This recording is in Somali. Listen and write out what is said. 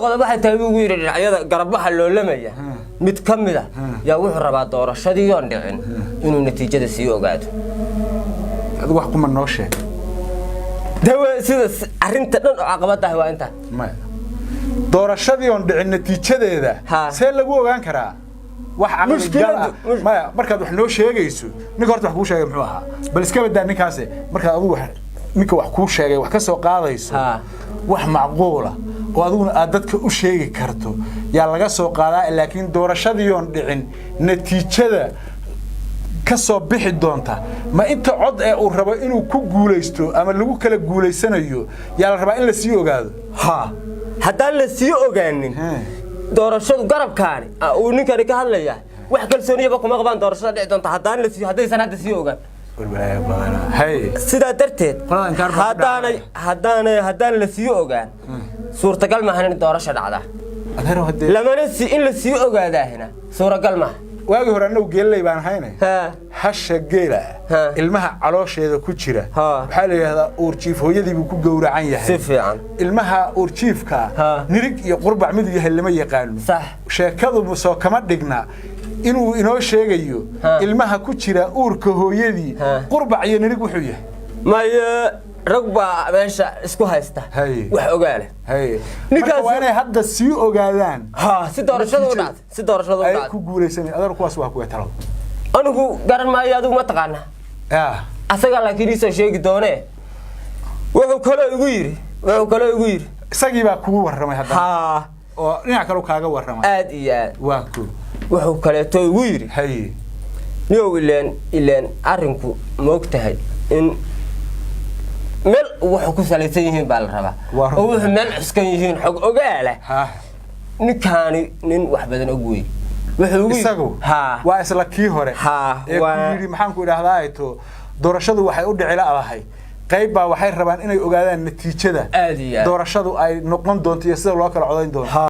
qodob waxa tahay ugu yiri dhinacyada garbaha loo lamaya mid kamida yaa wuxuu rabaa doorashadii oo dhicin inuu natiijada sii ogaado adigu wax kuma noo sheeg dawa sida arinta dhan oo caqabad ah waa inta ma doorashadii oo dhicin natiijadeeda see lagu ogaan karaa wax aqal ma markaad wax noo sheegayso ninka horta wax ku sheegay muxuu ahaa bal iska badaa ninkaas marka adigu ninka wax ku sheegay wax ka soo qaadayso wax macquul ah oo adigu aad dadka u sheegi karto yaa laga soo qaadaa laakiin doorashadii oo dhicin natiijada ka soo bixi doonta ma inta cod ee uu rabo inuu ku guuleysto ama lagu kala guuleysanayo yaa la rabaa in la sii ogaado haddaan la sii ogaanin doorashadu garabkaani uu ninkani ka hadlaya wax kalsooniyaba kuma qabaan doorashada dhici doonta haddaysan hadda sii ogaan sida darteed haddaan la sii ogaan suurtagal maahan in doorasho dhacda lamana in la sii ogaadaahina suuragal maaha waagi hore anagu geelay baan haynay hasha geela ilmaha caloosheeda ku jira waxa la yiraahdaa uurjiif hooyadii buu ku gowracan yahay si fiican ilmaha uurjiifka nirig iyo qurbac mid yahay lama yaqaan sheekadu soo kama dhigna inuu inoo sheegayo ilmaha ku jira uurka hooyadii qurbac iyo nirig wuxuu yahay maya ragba meesha isku haysta wax ogaale ninkaas waa inay hadda sii ogaadaan si doorashadu u dhacday ku guuleysanay adar kuwaas waa ku talo anigu garan maayo adigu ma taqaana asaga laakiin isoo sheegi doonee wuxuu kale ugu yiri isagii baa kugu waramay hadda oo dhinac kale kaaga waramay aad iyo aad waa ku wuxuu kale too ugu yiri niyow ileen arinku moogtahay in meel wuxuu ku salaysan yihiin baa la rabaa oo wuxuu meel iskan yihiin xog ogaala ninkaani nin wax badan og weey wuxuu isagu waa isla kii hore ee ku yiri maxaan ku idhaahdaa ayto doorashadu waxay u dhici laahay qayb baa waxay rabaan inay ogaadaan natiijada doorashadu ay noqon doonto iyo sida loo kala codayn doono